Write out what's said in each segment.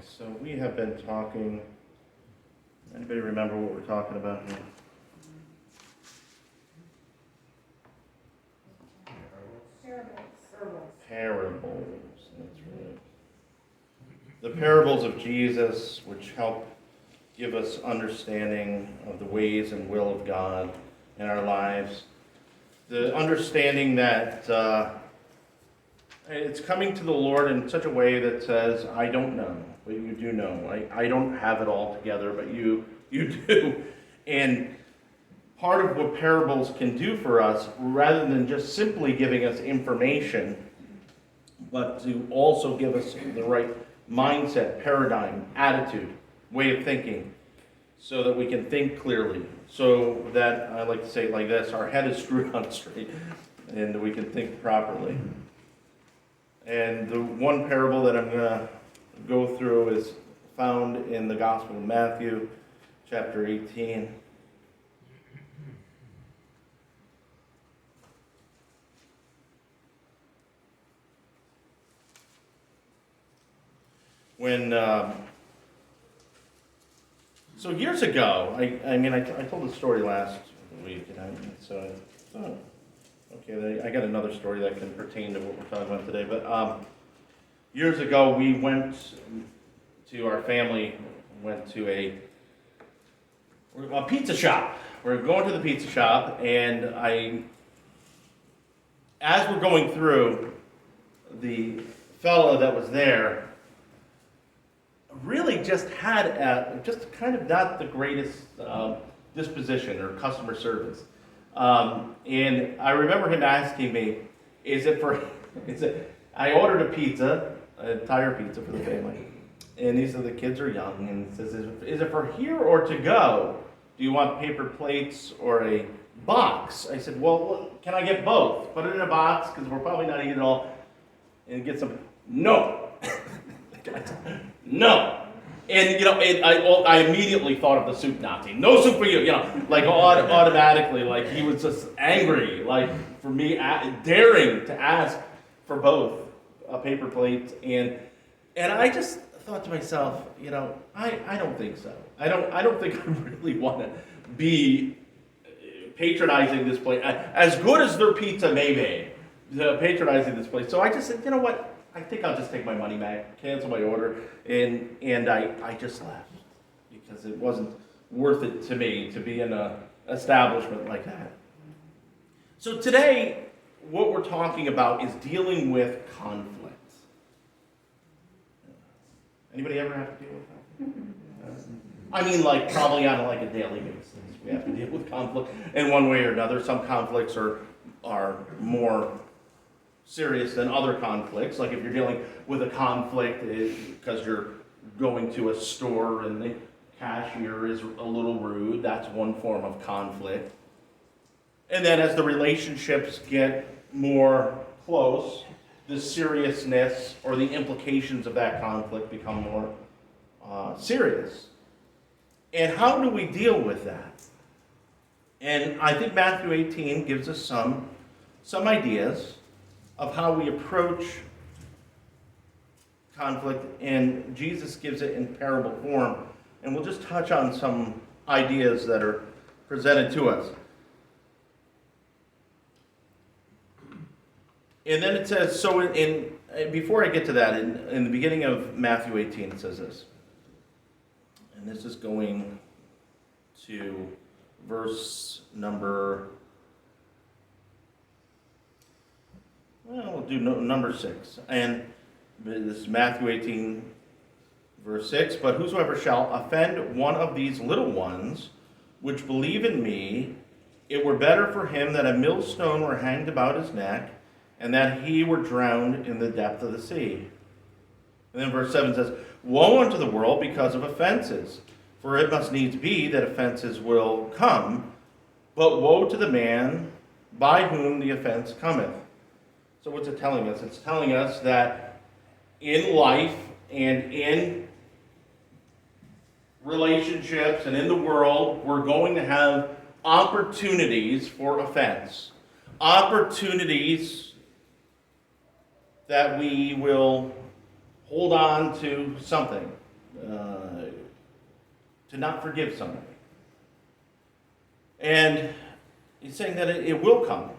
So we have been talking, anybody remember what we're talking about here? Parables, that's right. The parables of Jesus, which help give us understanding of the ways and will of God in our lives. The understanding that it's coming to the Lord in such a way that says, I don't know, but you do know. I don't have it all together, but you do. And part of what parables can do for us, rather than just simply giving us information, but to also give us the right mindset, paradigm, attitude, way of thinking, so that we can think clearly. So that, I like to say it like this, our head is screwed on straight, and we can think properly. And the one parable that I'm going to go through is found in the Gospel of Matthew, chapter 18. So years ago, I told the story last week, so okay, I got another story that can pertain to what we're talking about today. But years ago, our family went to a pizza shop. We're going to the pizza shop, and as we're going through, the fellow that was there really just had just kind of not the greatest disposition or customer service. And I remember him asking me, I ordered a pizza, an entire pizza for the family. And he said the kids are young, and he says, is it for here or to go? Do you want paper plates or a box? I said, well, can I get both? Put it in a box, because we're probably not eating it all. And get some, no. No. And, I immediately thought of the soup Nazi. No soup for you, automatically, like he was just angry, like for me daring to ask for both a paper plate. And I just thought to myself, I don't think so. I don't think I really want to be patronizing this place. As good as their pizza may be, patronizing this place. So I just said, you know what? I think I'll just take my money back, cancel my order, and I just left because it wasn't worth it to me to be in an establishment like that. So today, what we're talking about is dealing with conflict. Anybody ever have to deal with conflict? Probably on a daily basis. We have to deal with conflict in one way or another. Some conflicts are more serious than other conflicts. Like if you're dealing with a conflict because you're going to a store and the cashier is a little rude, that's one form of conflict. And then as the relationships get more close, the seriousness or the implications of that conflict become more serious. And how do we deal with that? And I think Matthew 18 gives us some ideas of how we approach conflict, and Jesus gives it in parable form. And we'll just touch on some ideas that are presented to us. And then it says, before I get to that, in the beginning of Matthew 18, it says this. And this is going to verse number... Well, we'll do number 6. And this is Matthew 18, verse 6. But whosoever shall offend one of these little ones, which believe in me, it were better for him that a millstone were hanged about his neck, and that he were drowned in the depth of the sea. And then verse 7 says, Woe unto the world because of offenses, for it must needs be that offenses will come, but woe to the man by whom the offense cometh. So what's it telling us? It's telling us that in life and in relationships and in the world, we're going to have opportunities for offense. Opportunities that we will hold on to something. to not forgive somebody. And he's saying that it will come.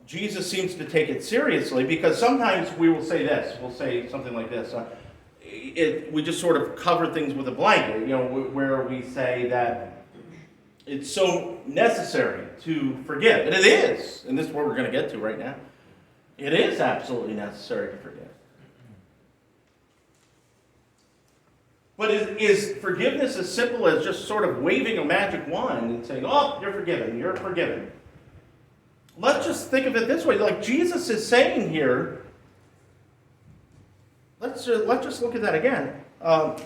Jesus seems to take it seriously because sometimes we will say this. We'll say something like this. We just sort of cover things with a blanket, where we say that it's so necessary to forgive. And it is. And this is what we're going to get to right now. It is absolutely necessary to forgive. But is forgiveness as simple as just sort of waving a magic wand and saying, oh, you're forgiven, you're forgiven? Let's just think of it this way. Like Jesus is saying here, let's just look at that again. But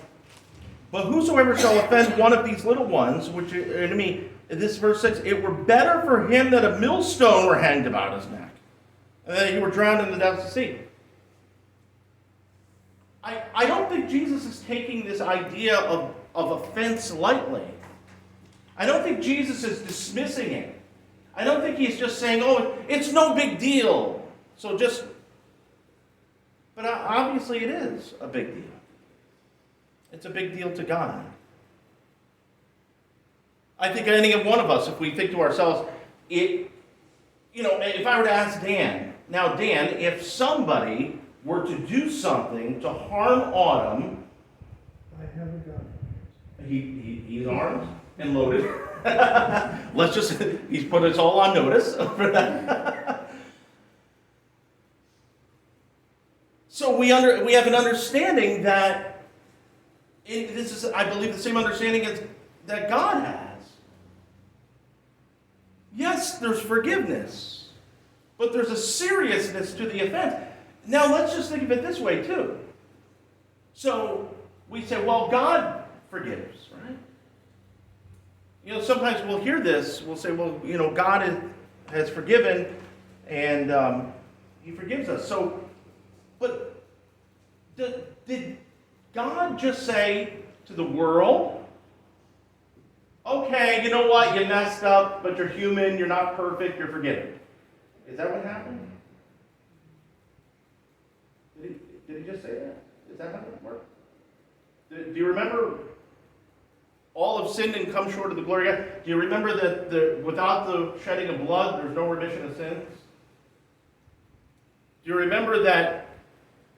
whosoever shall offend one of these little ones, which, this verse 6, it were better for him that a millstone were hanged about his neck, and that he were drowned in the depths of the sea. I don't think Jesus is taking this idea of offense lightly. I don't think Jesus is dismissing it. I don't think he's just saying, oh, it's no big deal. But obviously it is a big deal. It's a big deal to God. I think any one of us, if we think to ourselves, if I were to ask Dan, now Dan, if somebody were to do something to harm Autumn, I have a gun. He's armed and loaded. He's put us all on notice for that. So we have an understanding that this is, I believe, the same understanding as that God has. Yes, there's forgiveness, but there's a seriousness to the offense. Now, let's just think of it this way, too. So, we say, well, God forgives, right? Sometimes we'll hear this. We'll say, well, God has forgiven, and he forgives us. So, but did God just say to the world, okay, you know what, you messed up, but you're human, you're not perfect, you're forgiven? Is that what happened? Did he just say that? Is that how it worked? Do you remember all have sinned and come short of the glory of God? Do you remember that without the shedding of blood, there's no remission of sins? Do you remember that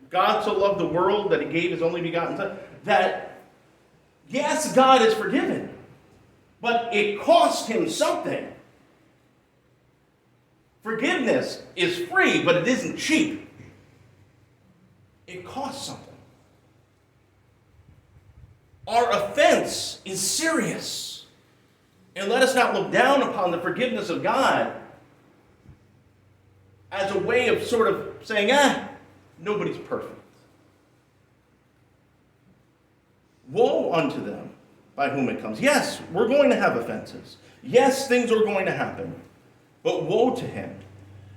God so loved the world that he gave his only begotten Son? That, yes, God is forgiven, but it cost him something. Forgiveness is free, but it isn't cheap. It costs something. Our offense is serious. And let us not look down upon the forgiveness of God as a way of sort of saying, nobody's perfect. Woe unto them by whom it comes. Yes, we're going to have offenses. Yes, things are going to happen. But woe to him.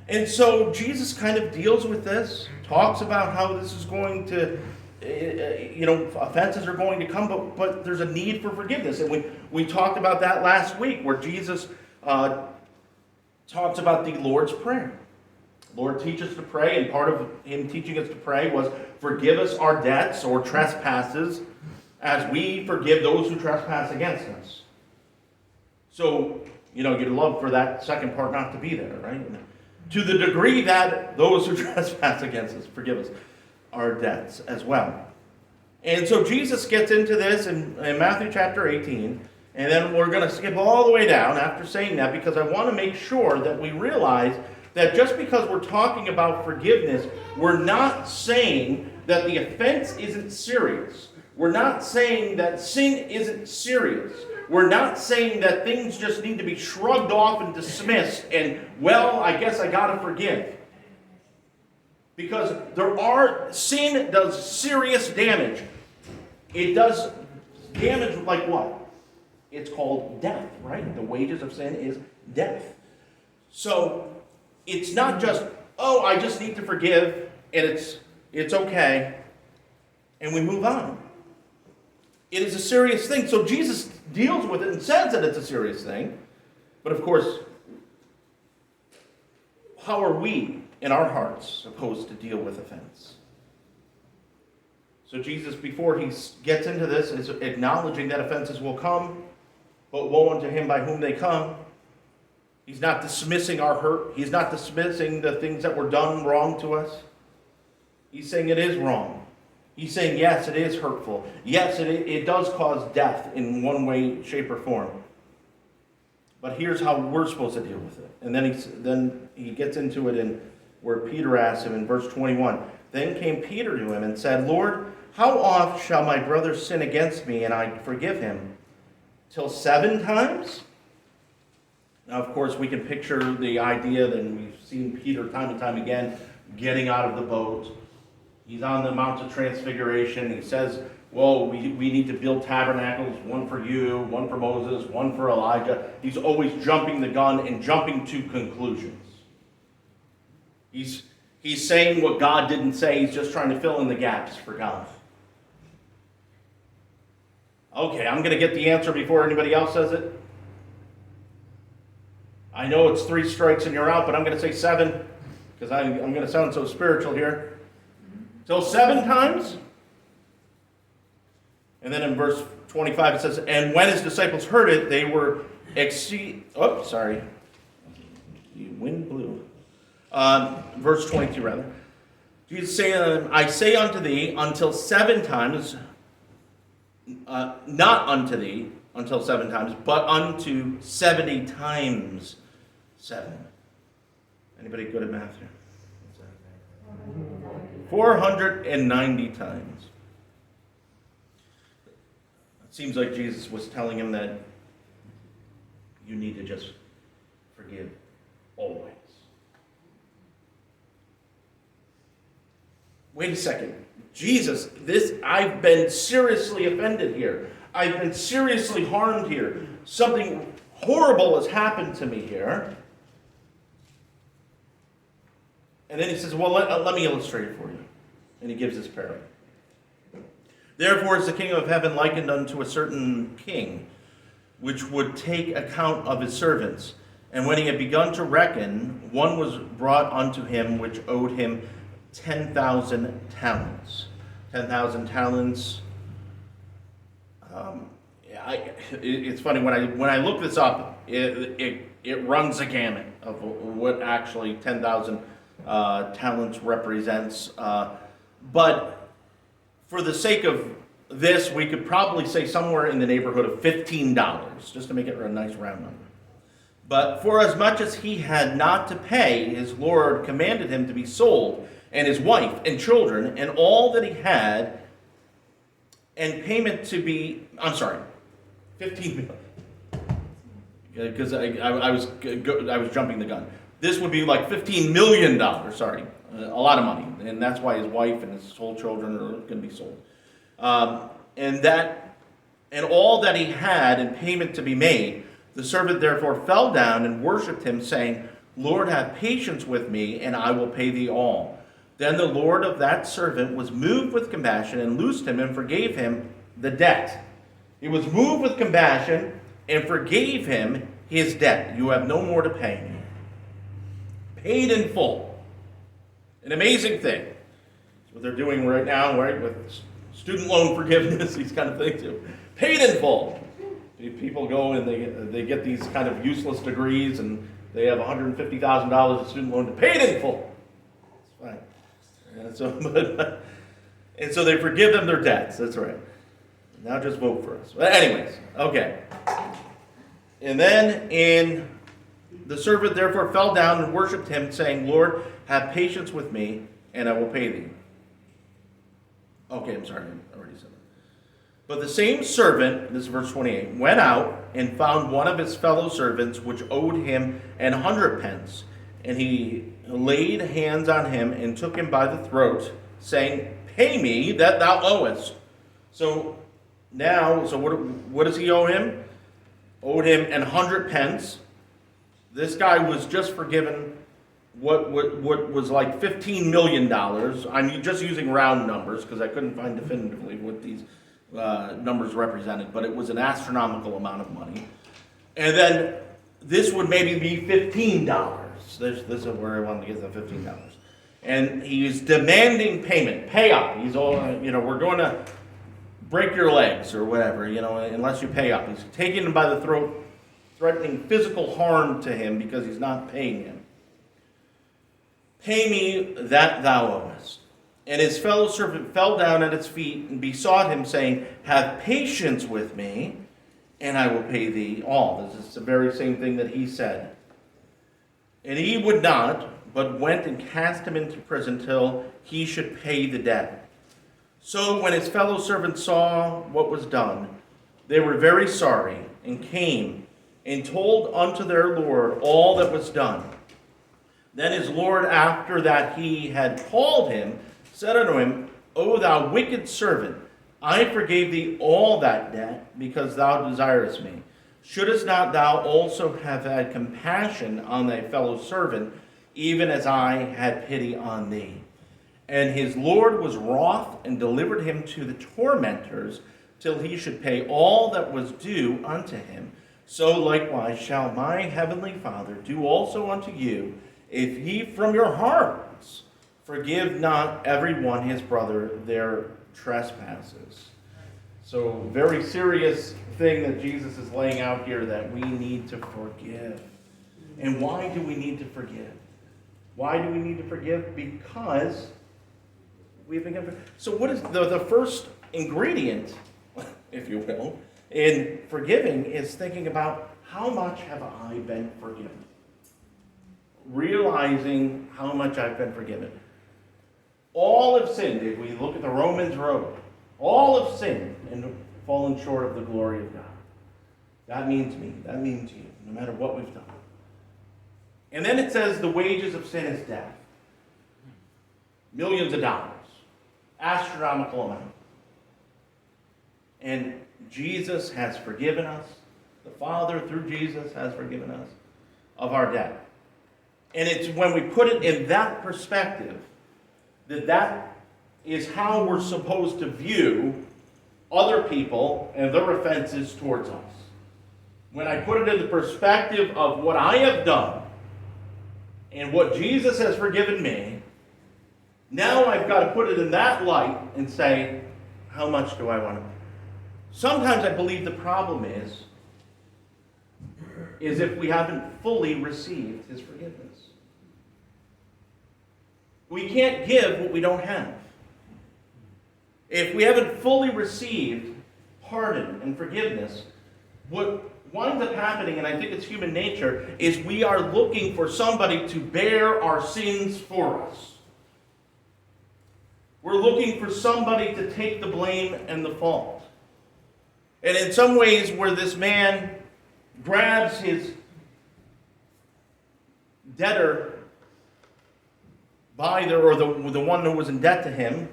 And so Jesus kind of deals with this, talks about how this is going to, offenses are going to come, but there's a need for forgiveness. And we talked about that last week, where Jesus talks about the Lord's Prayer. The Lord teaches us to pray, and part of him teaching us to pray was, forgive us our debts or trespasses as we forgive those who trespass against us. So, you'd love for that second part not to be there, right? To the degree that those who trespass against us forgive us our debts as well. And so Jesus gets into this in Matthew chapter 18, and then we're going to skip all the way down after saying that, because I want to make sure that we realize that just because we're talking about forgiveness, we're not saying that the offense isn't serious. We're not saying that sin isn't serious. We're not saying that things just need to be shrugged off and dismissed and, well, I guess I gotta forgive. Because sin does serious damage. It does damage like what? It's called death, right? The wages of sin is death. So it's not just, oh, I just need to forgive and it's okay, and we move on. It is a serious thing. So Jesus deals with it and says that it's a serious thing. But of course, how are we in our hearts supposed to deal with offense? So Jesus, before he gets into this, is acknowledging that offenses will come, but woe unto him by whom they come. He's not dismissing our hurt. He's not dismissing the things that were done wrong to us. He's saying it is wrong. He's saying, yes, it is hurtful. Yes, it does cause death in one way, shape, or form. But here's how we're supposed to deal with it. And then he gets into it in where Peter asks him in verse 21. Then came Peter to him and said, Lord, how oft shall my brother sin against me and I forgive him? Till 7 times? Now, of course, we can picture the idea that we've seen Peter time and time again getting out of the boat. He's on the Mount of Transfiguration. He says, well, we need to build tabernacles, one for you, one for Moses, one for Elijah. He's always jumping the gun and jumping to conclusions. He's saying what God didn't say. He's just trying to fill in the gaps for God. Okay, I'm going to get the answer before anybody else says it. I know it's 3 strikes and you're out, but I'm going to say 7 because I'm going to sound so spiritual here. Till 7 times? And then in verse 25 it says, and when his disciples heard it, they were The wind blew. Verse 22 rather. Jesus saying, I say unto thee, until 7 times, not unto thee, until 7 times, but unto 70 times 7. Anybody good at math here? 490 times. It seems like Jesus was telling him that you need to just forgive always. Wait a second. Jesus, I've been seriously offended here. I've been seriously harmed here. Something horrible has happened to me here. And then he says, well, let me illustrate it for you. And he gives this parable. Therefore is the kingdom of heaven likened unto a certain king, which would take account of his servants. And when he had begun to reckon, one was brought unto him which owed him 10,000 talents. 10,000 talents. It's funny, when I look this up, it runs a gamut of what actually 10,000 talents represents. But for the sake of this, we could probably say somewhere in the neighborhood of $15, just to make it a nice round number. But for as much as he had not to pay, his Lord commanded him to be sold, and his wife and children, and all that he had, and payment to be, 15 million. Because I was jumping the gun. This would be like $15 million, a lot of money. And that's why his wife and his whole children are going to be sold. And all that he had in payment to be made, the servant therefore fell down and worshipped him, saying, Lord, have patience with me, and I will pay thee all. Then the Lord of that servant was moved with compassion and loosed him and forgave him the debt. He was moved with compassion and forgave him his debt. You have no more to pay me. Paid in full. An amazing thing. That's what they're doing right now, right, with student loan forgiveness, these kind of things. Paid in full. People go and they get these kind of useless degrees and they have $150,000 of student loan paid in full. It's fine. And so they forgive them their debts. That's right. Now just vote for us. But anyways, okay. And then the servant therefore fell down and worshipped him, saying, Lord, have patience with me, and I will pay thee. Okay, I'm sorry, I already said that. But the same servant, this is verse 28, went out and found one of his fellow servants which owed him 100 pence. And he laid hands on him and took him by the throat, saying, Pay me that thou owest. So what does he owe him? Owed him 100 pence. This guy was just forgiven what was like $15 million. I'm just using round numbers because I couldn't find definitively what these numbers represented, but it was an astronomical amount of money. And then this would maybe be $15. This is where I wanted to get the $15. And he's demanding payment. Pay up. He's all, we're going to break your legs or whatever, unless you pay up. He's taking him by the throat, threatening physical harm to him because he's not paying him. Pay me that thou owest. And his fellow servant fell down at his feet and besought him, saying, have patience with me, and I will pay thee all. This is the very same thing that he said. And he would not, but went and cast him into prison till he should pay the debt. So when his fellow servants saw what was done, they were very sorry, and came and told unto their Lord all that was done. Then his Lord, after that he had called him, said unto him, O thou wicked servant, I forgave thee all that debt, because thou desirest me. Shouldest not thou also have had compassion on thy fellow servant, even as I had pity on thee? And his Lord was wroth, and delivered him to the tormentors, till he should pay all that was due unto him. So likewise shall my heavenly Father do also unto you, if ye from your hearts forgive not every one his brother their trespasses. So, very serious thing that Jesus is laying out here, that we need to forgive. And why do we need to forgive? Why do we need to forgive? Because we've been given. So what is the first ingredient, if you will, in forgiving is thinking about how much have I been forgiven? Realizing how much I've been forgiven. All have sinned. If we look at the Romans road, all have sinned and fallen short of the glory of God. That means me. That means you, no matter what we've done. And then it says the wages of sin is death. Millions of dollars. Astronomical amount. And Jesus has forgiven us. The Father, through Jesus, has forgiven us of our debt. And it's when we put it in that perspective that is how we're supposed to view other people and their offenses towards us. When I put it in the perspective of what I have done and what Jesus has forgiven me, now I've got to put it in that light and say, how much do I want to? Sometimes I believe the problem is if we haven't fully received his forgiveness. We can't give what we don't have. If we haven't fully received pardon and forgiveness, what winds up happening, and I think it's human nature, is we are looking for somebody to bear our sins for us. We're looking for somebody to take the blame and the fault. And in some ways, where this man grabs his debtor by the one who was in debt to him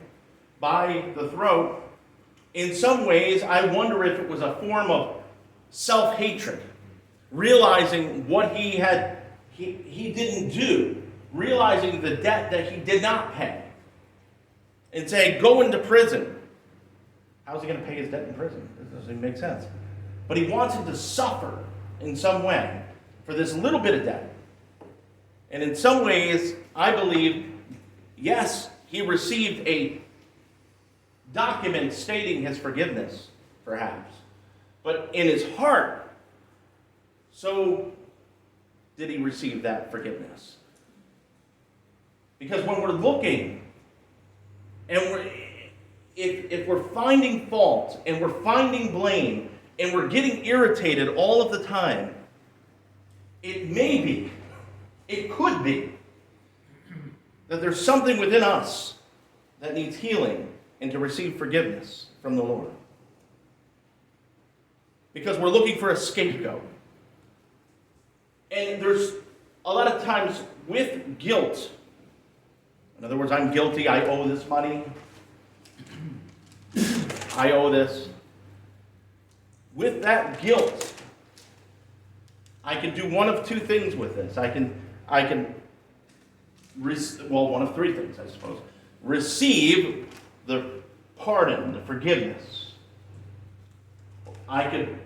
by the throat, in some ways, I wonder if it was a form of self-hatred, realizing what he didn't do, realizing the debt that he did not pay, and saying, go into prison. How's he going to pay his debt in prison? It doesn't even make sense. But he wants him to suffer in some way for this little bit of debt. And in some ways, I believe, yes, he received a document stating his forgiveness, perhaps. But in his heart, so did he receive that forgiveness. Because when we're looking, and if we're finding fault, and we're finding blame, and we're getting irritated all of the time, it could be, that there's something within us that needs healing and to receive forgiveness from the Lord. Because we're looking for a scapegoat. And there's a lot of times with guilt, in other words, I'm guilty, I owe this money, I owe this. With that guilt, I can do one of two things with this. One of three things, I suppose. Receive the pardon, the forgiveness. I could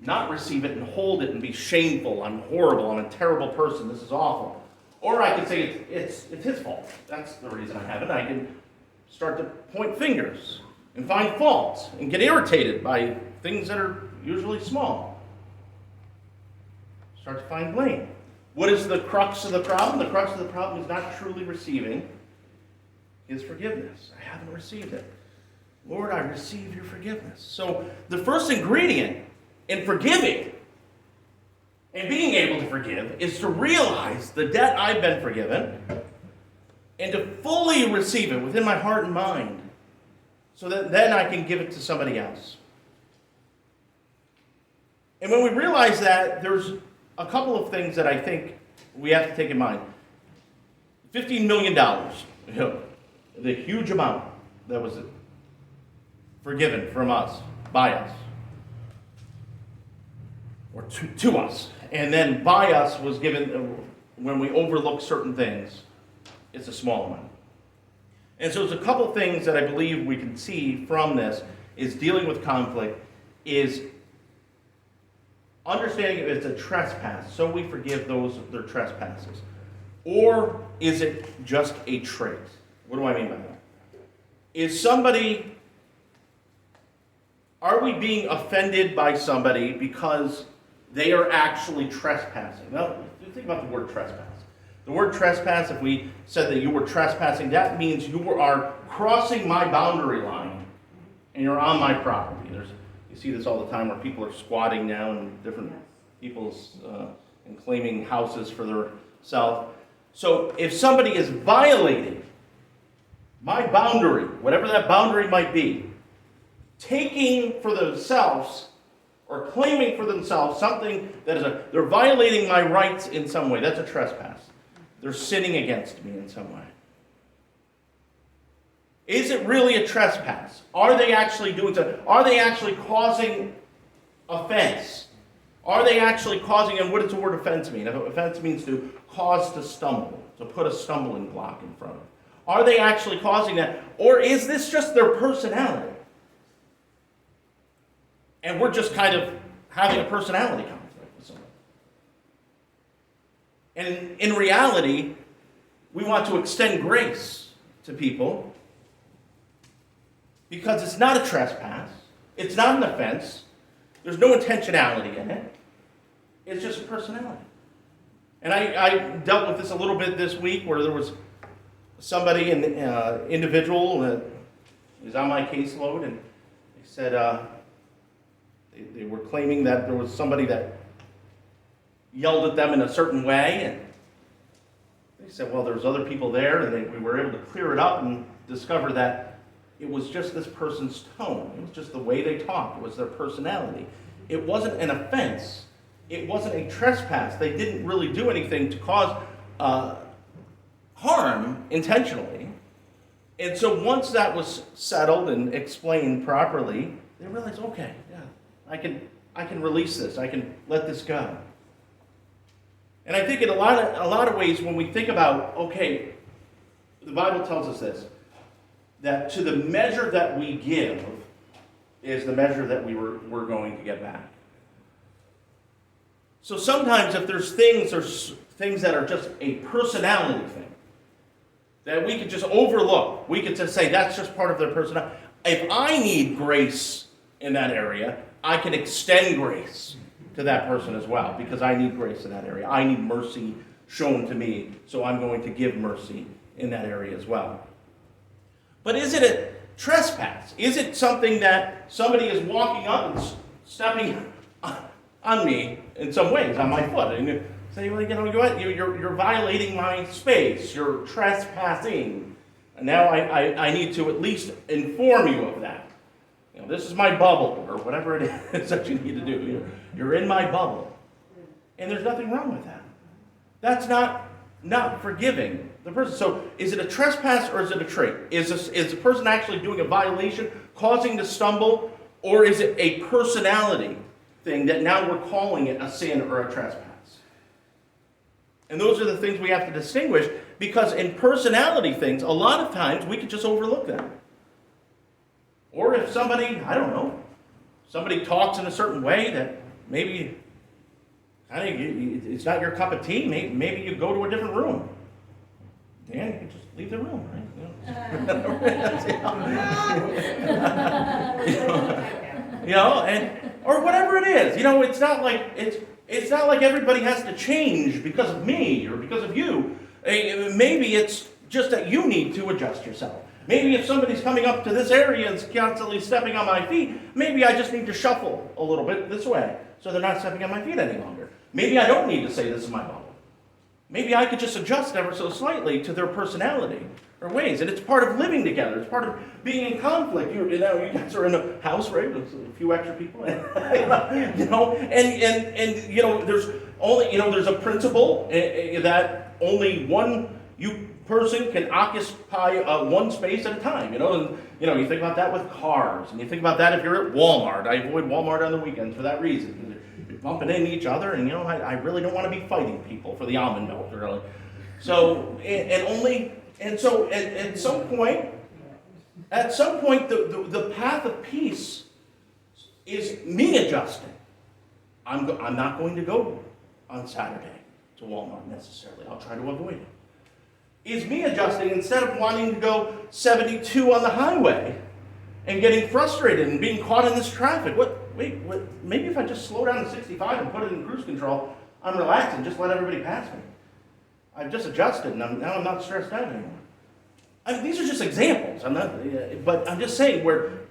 not receive it and hold it and be shameful. I'm horrible. I'm a terrible person. This is awful. Or I could say it's his fault. That's the reason I haven't. I can start to point fingers and find faults and get irritated by things that are usually small. Start to find blame. What is the crux of the problem? The crux of the problem is not truly receiving his forgiveness. I haven't received it. Lord, I receive your forgiveness. So the first ingredient in forgiving and being able to forgive is to realize the debt I've been forgiven and to fully receive it within my heart and mind so that then I can give it to somebody else. And when we realize that, there's a couple of things that I think we have to take in mind. $15 million, the huge amount that was forgiven from us, by us, or to us. And then by us was given when we overlook certain things. It's a small amount. And so there's a couple things that I believe we can see from this is dealing with conflict is understanding if it's a trespass, so we forgive those their trespasses. Or is it just a trait? What do I mean by that? Are we being offended by somebody because they are actually trespassing? Now, think about the word trespass. The word trespass, if we said that you were trespassing, that means you are crossing my boundary line and you're on my property. You see this all the time where people are squatting now in different people's and claiming houses for themselves. So if somebody is violating my boundary, whatever that boundary might be, taking for themselves or claiming for themselves something that is they're violating my rights in some way, that's a trespass. They're sinning against me in some way. Is it really a trespass? Are they actually doing something? Are they actually causing offense? Are they actually causing, and what does the word offense mean? Offense means to cause to stumble, to put a stumbling block in front of. Are they actually causing that? Or is this just their personality? And we're just kind of having a personality conflict with somebody. And in reality, we want to extend grace to people because it's not a trespass. It's not an offense. There's no intentionality in it. It's just a personality. And I dealt with this a little bit this week where there was somebody, an individual that was on my caseload, and they said they were claiming that there was somebody that yelled at them in a certain way, and they said, well, there was other people there, and we were able to clear it up and discover that it was just this person's tone. It was just the way they talked. It was their personality. It wasn't an offense. It wasn't a trespass. They didn't really do anything to cause harm intentionally. And so once that was settled and explained properly, they realized, okay, yeah, I can release this. I can let this go. And I think in a lot of ways when we think about, okay, the Bible tells us this, that to the measure that we give is the measure that we're going to get back. So sometimes if there's things that are just a personality thing, that we could just overlook, we could just say that's just part of their personality. If I need grace in that area, I can extend grace to that person as well, because I need grace in that area. I need mercy shown to me, so I'm going to give mercy in that area as well. But is it a trespass? Is it something that somebody is walking up and stepping on me in some ways, on my foot? And you say, well, you're violating my space. You're trespassing. And now I need to at least inform you of that. This is my bubble, or whatever it is that you need to do. You're in my bubble. And there's nothing wrong with that. That's not forgiving the person. So is it a trespass or is it a trait? Is the person actually doing a violation, causing to stumble, or is it a personality thing that now we're calling it a sin or a trespass? And those are the things we have to distinguish, because in personality things, a lot of times we could just overlook them. Or if somebody talks in a certain way that maybe Honey, it's not your cup of tea. Maybe you go to a different room. Dan, you can just leave the room, right? Or whatever it is. It's not like everybody has to change because of me or because of you. Maybe it's just that you need to adjust yourself. Maybe if somebody's coming up to this area and is constantly stepping on my feet, maybe I just need to shuffle a little bit this way so they're not stepping on my feet any longer. Maybe I don't need to say this is my bubble. Maybe I could just adjust ever so slightly to their personality or ways. And it's part of living together. It's part of being in conflict. You guys are in a house, right, with a few extra people. And there's a principle that only one person can occupy one space at a time. You think about that with cars, and you think about that if you're at Walmart. I avoid Walmart on the weekends for that reason, because you're bumping into each other, and I really don't want to be fighting people for the almond milk, really. So at some point, the path of peace is me adjusting. I'm not going to go on Saturday to Walmart necessarily. I'll try to avoid it. Is me adjusting instead of wanting to go 72 on the highway and getting frustrated and being caught in this traffic. Maybe if I just slow down to 65 and put it in cruise control, I'm relaxed and just let everybody pass me. I've just adjusted, and now I'm not stressed out anymore. These are just examples. But I'm just saying where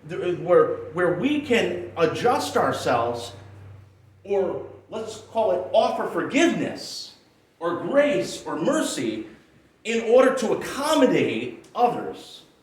we can adjust ourselves, or let's call it offer forgiveness, or grace, or mercy, in order to accommodate others